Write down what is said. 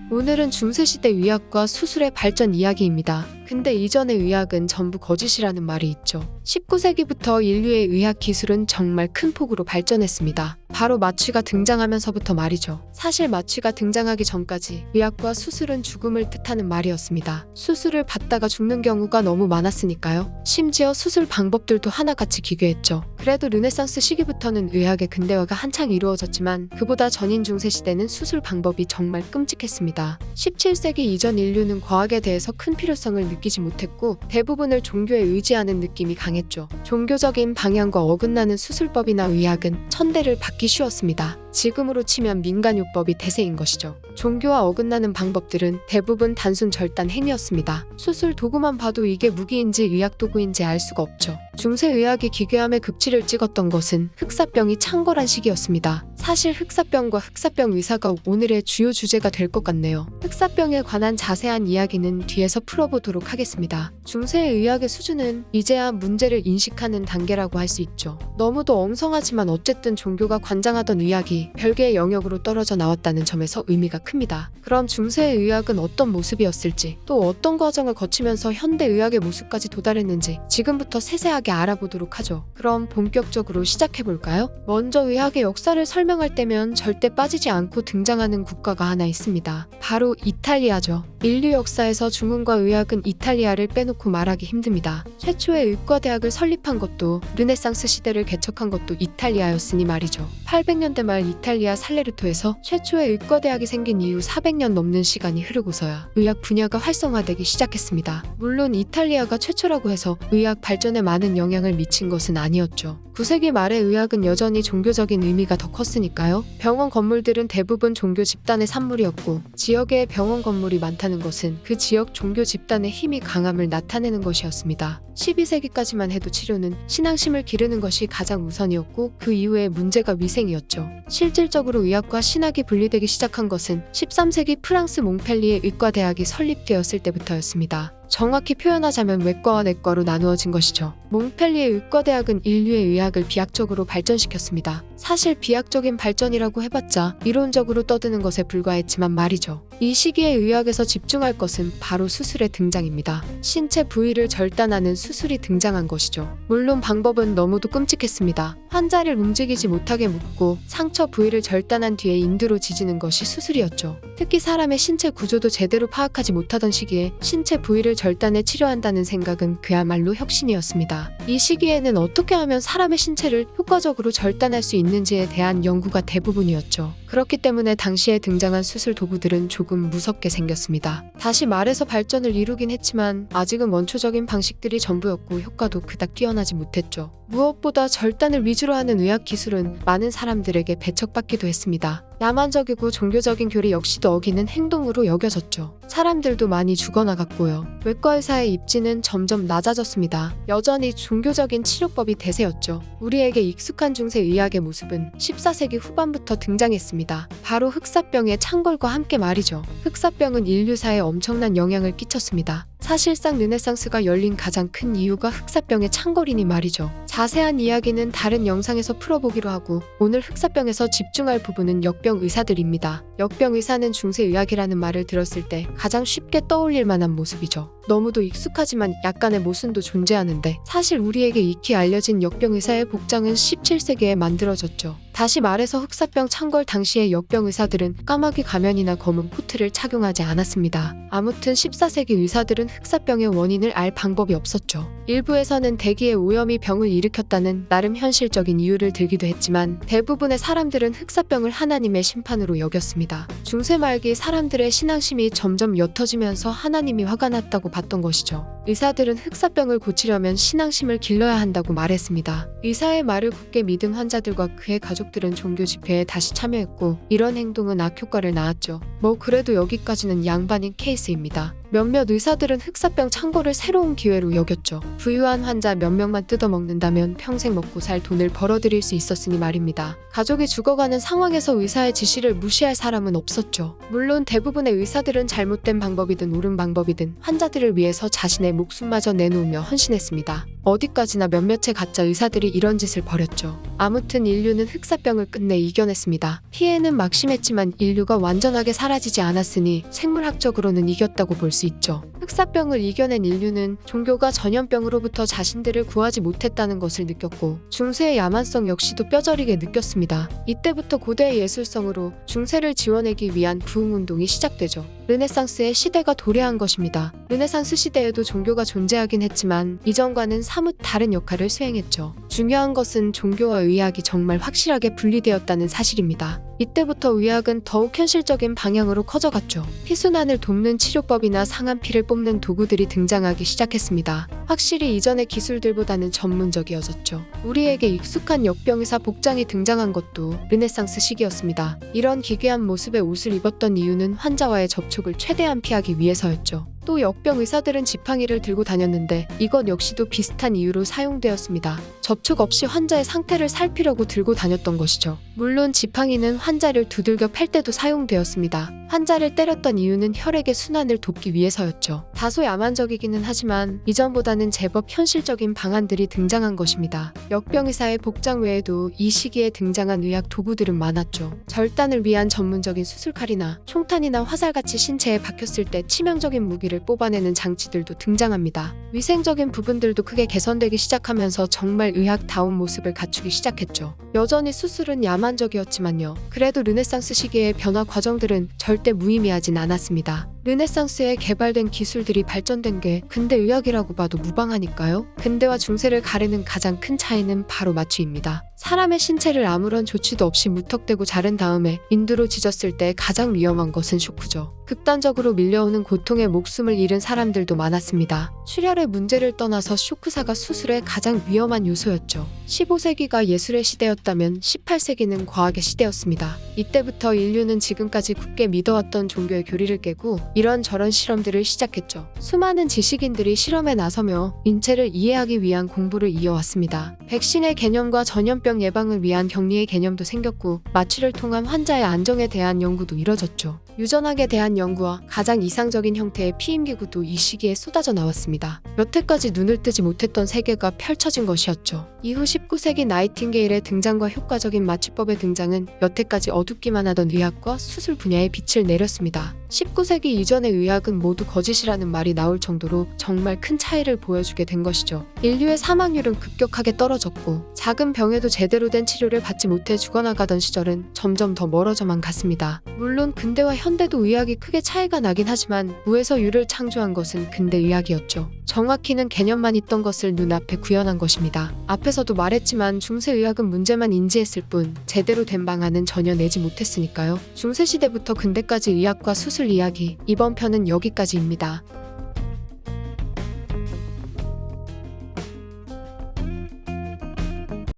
오늘은 중세시대 의학과 수술의 발전 이야기입니다. 근데 이전의 의학은 전부 거짓이라는 말이 있죠. 19세기부터 인류의 의학 기술은 정말 큰 폭으로 발전했습니다. 바로 마취가 등장하면서부터 말이죠. 사실 마취가 등장하기 전까지 의학과 수술은 죽음을 뜻하는 말이었습니다. 수술을 받다가 죽는 경우가 너무 많았으니까요. 심지어 수술 방법들도 하나같이 기괴했죠. 그래도 르네상스 시기부터는 의학의 근대화가 한창 이루어졌지만 그보다 전인 중세시대는 수술 방법이 정말 끔찍했습니다. 17세기 이전 인류는 과학에 대해서 큰 필요성을 느끼지 못했고 대부분을 종교에 의지하는 느낌이 강했죠. 종교적인 방향과 어긋나는 수술법이나 의학은 천대를 받기 쉬웠습니다. 지금으로 치면 민간요법이 대세인 것이죠. 종교와 어긋나는 방법들은 대부분 단순 절단 행위였습니다. 수술 도구만 봐도 이게 무기인지 의학도구인지 알 수가 없죠. 중세의학이 기괴함의 극치를 찍었던 것은 흑사병이 창궐한 시기였습니다. 사실 흑사병과 흑사병 의사가 오늘의 주요 주제가 될 것 같네요. 흑사병에 관한 자세한 이야기는 뒤에서 풀어보도록 하겠습니다. 중세의학의 수준은 이제야 문제를 인식하는 단계라고 할 수 있죠. 너무도 엉성하지만 어쨌든 종교가 관장하던 의학이 별개의 영역으로 떨어져 나왔다는 점에서 의미가 큽니다. 그럼 중세의 의학은 어떤 모습이었을지, 또 어떤 과정을 거치면서 현대의학의 모습까지 도달했는지 지금부터 세세하게 알아보도록 하죠. 그럼 본격적으로 시작해볼까요? 먼저 의학의 역사를 설명할 때면 절대 빠지지 않고 등장하는 국가가 하나 있습니다. 바로 이탈리아죠. 인류 역사에서 중흥과 의학은 이탈리아를 빼놓고 말하기 힘듭니다. 최초의 의과대학을 설립한 것도 르네상스 시대를 개척한 것도 이탈리아였으니 말이죠. 800년대 말 이탈리아 살레르토에서 최초의 의과대학이 생긴 이후 400년 넘는 시간이 흐르고서야 의학 분야가 활성화되기 시작했습니다. 물론 이탈리아가 최초라고 해서 의학 발전에 많은 영향을 미친 것은 아니었죠. 9세기 말의 의학은 여전히 종교적인 의미가 더 컸으니까요. 병원 건물들은 대부분 종교 집단의 산물이었고 지역에 병원 건물이 많다는 것은 그 지역 종교 집단의 힘이 강함을 나타내는 것이었습니다. 12세기까지만 해도 치료는 신앙심을 기르는 것이 가장 우선이었고 그 이후에 문제가 위생이었죠. 실질적으로 의학과 신학이 분리되기 시작한 것은 13세기 프랑스 몽펠리에 의과대학이 설립되었을 때부터였습니다. 정확히 표현하자면 외과와 내과로 나누어진 것이죠. 몽펠리에 의과대학은 인류의 의학을 비약적으로 발전시켰습니다. 사실 비약적인 발전이라고 해봤자 이론적으로 떠드는 것에 불과했지만 말이죠. 이 시기에 의학에서 집중할 것은 바로 수술의 등장입니다. 신체 부위를 절단하는 수술이 등장한 것이죠. 물론 방법은 너무도 끔찍했습니다. 환자를 움직이지 못하게 묶고 상처 부위를 절단한 뒤에 인두로 지지는 것이 수술이었죠. 특히 사람의 신체 구조도 제대로 파악하지 못하던 시기에 신체 부위를 절단해 치료한다는 생각은 그야말로 혁신이었습니다. 이 시기에는 어떻게 하면 사람의 신체를 효과적으로 절단할 수 있는지에 대한 연구가 대부분이었죠. 그렇기 때문에 당시에 등장한 수술 도구들은 조금 무섭게 생겼습니다. 다시 말해서 발전을 이루긴 했지만 아직은 원초적인 방식들이 전부였고 효과도 그닥 뛰어나지 못했죠. 무엇보다 절단을 위주로 하는 의학 기술은 많은 사람들에게 배척받기도 했습니다. 야만적이고 종교적인 교리 역시도 어기는 행동으로 여겨졌죠. 사람들도 많이 죽어나갔고요. 외과의사의 입지는 점점 낮아졌습니다. 여전히 종교적인 치료법이 대세였죠. 우리에게 익숙한 중세 의학의 모습은 14세기 후반부터 등장했습니다. 바로 흑사병의 창궐과 함께 말이죠. 흑사병은 인류사에 엄청난 영향을 끼쳤습니다. 사실상 르네상스가 열린 가장 큰 이유가 흑사병의 창궐이니 말이죠. 자세한 이야기는 다른 영상에서 풀어보기로 하고 오늘 흑사병에서 집중할 부분은 역병 의사들입니다. 역병 의사는 중세의학이라는 말을 들었을 때 가장 쉽게 떠올릴 만한 모습이죠. 너무도 익숙하지만 약간의 모순도 존재하는데 사실 우리에게 익히 알려진 역병 의사의 복장은 17세기에 만들어졌죠. 다시 말해서 흑사병 창궐 당시의 역병 의사들은 까마귀 가면이나 검은 코트를 착용하지 않았습니다. 아무튼 14세기 의사들은 흑사병의 원인을 알 방법이 없었죠. 일부에서는 대기의 오염이 병을 일으켰다는 나름 현실적인 이유를 들기도 했지만 대부분의 사람들은 흑사병을 하나님의 심판으로 여겼습니다. 중세 말기 사람들의 신앙심이 점점 옅어지면서 하나님이 화가 났다고 봤던 것이죠. 의사들은 흑사병을 고치려면 신앙심을 길러야 한다고 말했습니다. 의사의 말을 굳게 믿은 환자들과 그의 가족들은 종교 집회에 다시 참여했고 이런 행동은 악효과를 낳았죠. 뭐 그래도 여기까지는 양반인 케이스입니다. 몇몇 의사들은 흑사병 창고를 새로운 기회로 여겼죠. 부유한 환자 몇 명만 뜯어먹는다면 평생 먹고 살 돈을 벌어들일 수 있었으니 말입니다. 가족이 죽어가는 상황에서 의사의 지시를 무시할 사람은 없었죠. 물론 대부분의 의사들은 잘못된 방법이든 옳은 방법이든 환자들을 위해서 자신의 목숨마저 내놓으며 헌신했습니다. 어디까지나 몇몇의 가짜 의사들이 이런 짓을 벌였죠. 아무튼 인류는 흑사병을 끝내 이겨냈습니다. 피해는 막심했지만 인류가 완전하게 사라지지 않았으니 생물학적으로는 이겼다고 볼 수 있죠. 흑사병을 이겨낸 인류는 종교가 전염병으로부터 자신들을 구하지 못했다는 것을 느꼈고 중세의 야만성 역시도 뼈저리게 느꼈습니다. 이때부터 고대의 예술성으로 중세를 지워내기 위한 부흥운동이 시작되죠. 르네상스의 시대가 도래한 것입니다. 르네상스 시대에도 종교가 존재하긴 했지만 이전과는 사뭇 다른 역할을 수행했죠. 중요한 것은 종교와 의학이 정말 확실하게 분리되었다는 사실입니다. 이때부터 의학은 더욱 현실적인 방향으로 커져갔죠. 피순환을 돕는 치료법이나 상한 피를 뽑는 도구들이 등장하기 시작했습니다. 확실히 이전의 기술들보다는 전문적이어졌죠. 우리에게 익숙한 역병의사 복장이 등장한 것도 르네상스 시기였습니다. 이런 기괴한 모습의 옷을 입었던 이유는 환자와의 접촉을 최대한 피하기 위해서였죠. 또 역병 의사들은 지팡이를 들고 다녔는데 이것 역시도 비슷한 이유로 사용되었습니다. 접촉 없이 환자의 상태를 살피려고 들고 다녔던 것이죠. 물론 지팡이는 환자를 두들겨 팰 때도 사용되었습니다. 환자를 때렸던 이유는 혈액의 순환을 돕기 위해서였죠. 다소 야만적이기는 하지만 이전보다는 제법 현실적인 방안들이 등장한 것입니다. 역병 의사의 복장 외에도 이 시기에 등장한 의학 도구들은 많았죠. 절단을 위한 전문적인 수술칼이나 총탄이나 화살같이 신체에 박혔을 때 치명적인 무기를 뽑아내는 장치들도 등장합니다. 위생적인 부분들도 크게 개선되기 시작하면서 정말 의학다운 모습을 갖추기 시작했죠. 여전히 수술은 야만적이었지만요. 그래도 르네상스 시기의 변화 과정들은 절대 무의미하진 않았습니다. 르네상스에 개발된 기술들이 발전된 게 근대의학이라고 봐도 무방하니까요. 근대와 중세를 가르는 가장 큰 차이는 바로 마취입니다. 사람의 신체를 아무런 조치도 없이 무턱대고 자른 다음에 인두로 찢었을 때 가장 위험한 것은 쇼크죠. 극단적으로 밀려오는 고통에 목숨을 잃은 사람들도 많았습니다. 출혈의 문제를 떠나서 쇼크사가 수술의 가장 위험한 요소였죠. 15세기가 예술의 시대였다면 18세기는 과학의 시대였습니다. 이때부터 인류는 지금까지 굳게 믿어왔던 종교의 교리를 깨고 이런저런 실험들을 시작했죠. 수많은 지식인들이 실험에 나서며 인체를 이해하기 위한 공부를 이어왔습니다. 백신의 개념과 전염병 예방을 위한 격리의 개념도 생겼고 마취를 통한 환자의 안정에 대한 연구도 이뤄졌죠. 유전학에 대한 연구와 가장 이상적인 형태의 피임기구도 이 시기에 쏟아져 나왔습니다. 여태까지 눈을 뜨지 못했던 세계가 펼쳐진 것이었죠. 이후 19세기 나이팅게일의 등장과 효과적인 마취법의 등장은 여태까지 어둡기만 하던 의학과 수술 분야에 빛을 내렸습니다. 19세기 이전의 의학은 모두 거짓이라는 말이 나올 정도로 정말 큰 차이를 보여주게 된 것이죠. 인류의 사망률은 급격하게 떨어졌고 작은 병에도 제대로 된 치료를 받지 못해 죽어나가던 시절은 점점 더 멀어져만 갔습니다. 물론 근대와 현대도 의학이 크게 차이가 나긴 하지만 우에서 유를 창조한 것은 근대 의학이었죠. 정확히는 개념만 있던 것을 눈앞에 구현한 것입니다. 앞에서도 말했지만 중세 의학은 문제만 인지했을 뿐 제대로 된 방안은 전혀 내지 못했으니까요. 중세시대부터 근대까지 의학과 수술 이야기, 이번 편은 여기까지입니다.